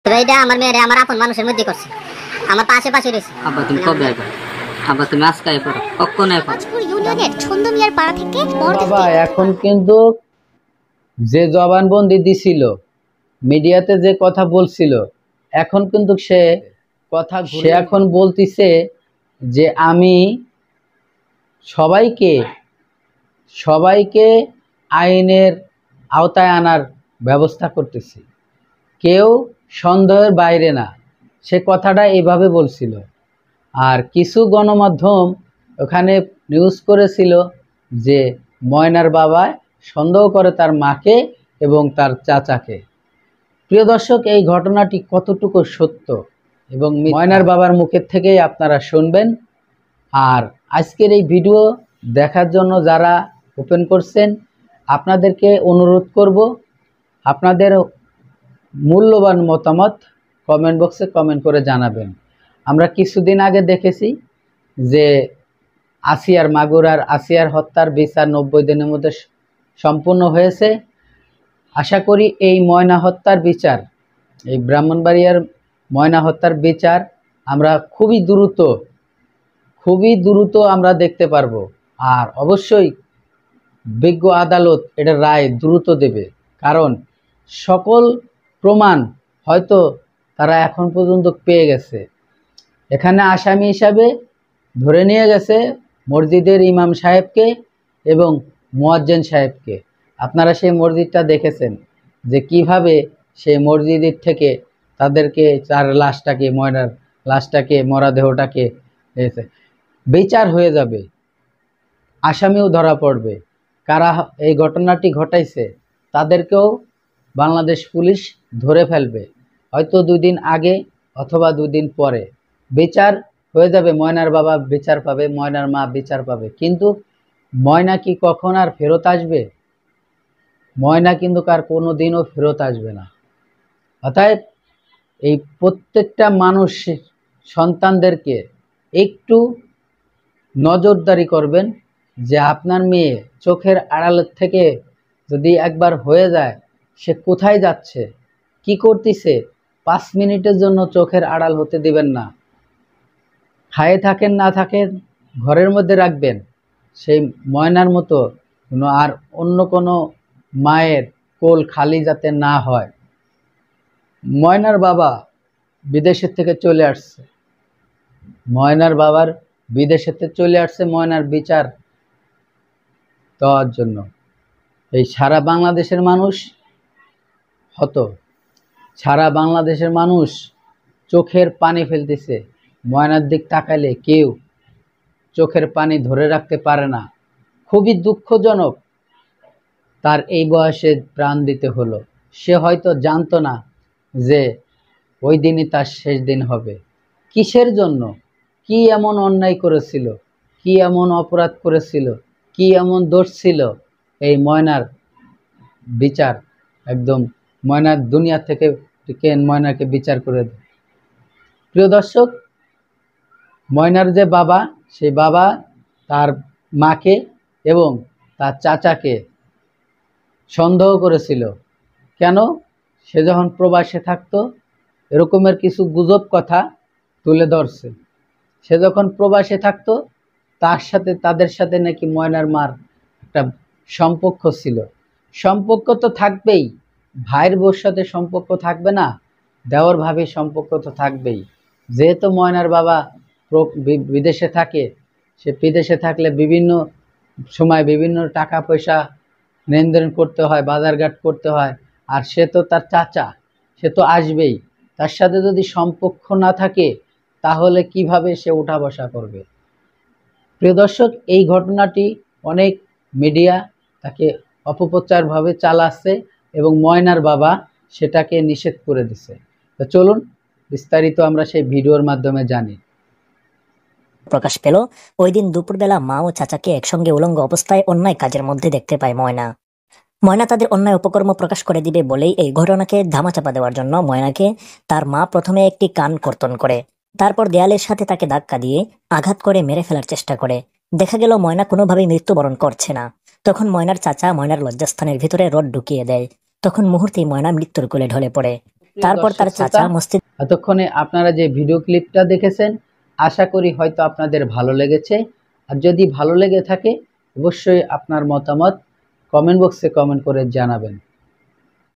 এইটা আমার মেয়েরে আমার আপন মানুষের মধ্যে করছে, আমার পাশে পাশে রয়েছে। আব্বা তুমি কবে আইবা? আব্বা তুমি আজকে আইবা, কখন আইবা? পাঁচপুর ইউনিয়নের ছন্দমিয়ার পাড়া থেকে বাবা এখন কিন্তু যে জবানবন্দি দিছিল, মিডিয়াতে যে কথা বলছিল, এখন কিন্তু সে এখন বলতিছে যে আমি সবাইকে আইনের আওতায় আনার ব্যবস্থা করতেছি, কেউ সন্দেহের বাইরে না। সে কথাটা এইভাবে বলছিল। আর কিছু গণমাধ্যম ওখানে নিউজ করেছিল যে ময়নার বাবা সন্দেহ করে তার মাকে এবং তার চাচাকে। প্রিয় দর্শক, এই ঘটনাটি কতটুকু সত্য এবং ময়নার বাবার মুখের থেকেই আপনারা শুনবেন। আর আজকের এই ভিডিও দেখার জন্য যারা ওপেন করছেন, আপনাদেরকে অনুরোধ করব আপনাদের মূল্যবান মতামত কমেন্ট বক্সে কমেন্ট করে জানাবেন। আমরা কিছুদিন আগে দেখেছি যে মাগুরার আসিয়ার হত্যার বিচার 90 দিনের মধ্যে সম্পূর্ণ হয়েছে। আশা করি এই ময়না হত্যার বিচার, এই ব্রাহ্মণবাড়িয়ার ময়না হত্যার বিচার আমরা খুবই দ্রুত আমরা দেখতে পারবো। আর অবশ্যই বিজ্ঞ আদালত এটার রায় দ্রুত দেবে, কারণ সকল প্রমাণ হয়তো তারা এখন পর্যন্ত পেয়ে গেছে। এখানে আসামি হিসাবে ধরে নিয়ে গেছে মসজিদের ইমাম সাহেবকে এবং মুয়াজ্জিন সাহেবকে। আপনারা সেই মসজিদটা দেখেছেন যে কিভাবে সেই মসজিদের থেকে তাদেরকে ময়নার লাশটাকে মরাদেহটাকে বিচার হয়ে যাবে, আসামিও ধরা পড়বে। কারা এই ঘটনাটি ঘটাইছে তাদেরকেও বাংলাদেশ পুলিশ ধরে ফেলবে, হয়তো 2 দিন আগে অথবা 2 দিন পরে বিচার হয়ে যাবে। ময়নার বাবা বিচার পাবে, ময়নার মা বিচার পাবে। কিন্তু ময়না কি কখন আর ফেরত আসবে? ময়না কিন্তু কার কোনো দিনও ফেরত আসবে না। অতএব এই প্রত্যেকটা মানুষ সন্তানদেরকে একটু নজরদারি করবেন যে আপনার মেয়ে চোখের আড়ালের থেকে যদি একবার হয়ে যায়, সে কোথায় যাচ্ছে, কি করতেছে, 5 মিনিটের জন্য চোখের আড়াল হতে দিবেন না। খায়ে থাকেন না থাকেন ঘরের মধ্যে রাখবেন, সেই ময়নার মতো আর অন্য কোনো মায়ের কোল খালি যাতে না হয়। ময়নার বাবা বিদেশের থেকে চলে আসছে, ময়নার বিচার দেওয়ার জন্য। এই সারা বাংলাদেশের মানুষ চোখের পানি ফেলতেছে। ময়নার দিক তাকাইলে কেউ চোখের পানি ধরে রাখতে পারে না। খুবই দুঃখজনক তার এই বয়সে প্রাণ দিতে হলো। সে হয়তো জানতো না যে ওই দিনই তার শেষ দিন হবে। কিসের জন্য? কি এমন অন্যায় করেছিল, কি এমন অপরাধ করেছিল, কি এমন দোষ ছিল? এই ময়নার বিচার একদম ময়নার দুনিয়া থেকে ময়নাকে বিচার করে দেয়। প্রিয় দর্শক, ময়নার যে বাবা, সেই বাবা তার মাকে এবং তার চাচাকে সন্দেহ করেছিল। কেন? সে যখন প্রবাসে থাকতো এরকমের কিছু গুজব কথা তুলে ধরছে। সে যখন প্রবাসে থাকতো তাদের সাথে নাকি ময়নার মার একটা সম্পর্ক ছিল। সম্পর্ক তো থাকবেই, ভাইয়ের বউর সাথে সম্পর্ক থাকবে না? দেওর ভাবির সম্পর্ক তো থাকবেই। যেহেতু ময়নার বাবা বিদেশে থাকে, সে বিদেশে থাকলে বিভিন্ন সময় বিভিন্ন টাকা পয়সা লেনদেন করতে হয়, বাজারঘাট করতে হয়। আর সে তো তার চাচা, সে তো আসবেই। তার সাথে যদি সম্পর্ক না থাকে তাহলে কিভাবে সে উঠা বসা করবে? প্রিয় দর্শক, এই ঘটনাটি অনেক মিডিয়া তাকে অপপ্রচারভাবে চালাচ্ছে এবং ময়নার বাবা সেটাকে নিষেধ করে দিছে। তো চলুন বিস্তারিত আমরা সেই ভিডিওর মাধ্যমে জানি। প্রকাশ পেল ওই দিন দুপুরবেলা মা ও চাচাকে একসঙ্গে উলঙ্গ অবস্থায় অন্যায় কাজের মধ্যে দেখতে পায় ময়না তাদের অন্যায় উপকর্ম প্রকাশ করে দিবে বলেই এই ঘটনাকে ধামাচাপা দেওয়ার জন্য ময়নাকে তার মা প্রথমে একটি কান কর্তন করে, তারপর দেয়ালের সাথে তাকে ধাক্কা দিয়ে আঘাত করে মেরে ফেলার চেষ্টা করে। দেখা গেল ময়না কোনোভাবেই মৃত্যুবরণ করছে না। তখন ময়নার চাচা ময়নার লজ্জাস্থানের ভিতরে রড ঢুকিয়ে দেয়। তখন মুহূর্তেই ময়না মৃত্যুর কোলে ঢলে পড়ে। তারপর তার চাচা মসজিদ এতক্ষণে আপনারা যে ভিডিও ক্লিপটা দেখেছেন আশা করি হয়তো আপনাদের ভালো লেগেছে। আর যদি ভালো লেগে থাকে অবশ্যই আপনার মতামত কমেন্ট বক্সে কমেন্ট করে জানাবেন।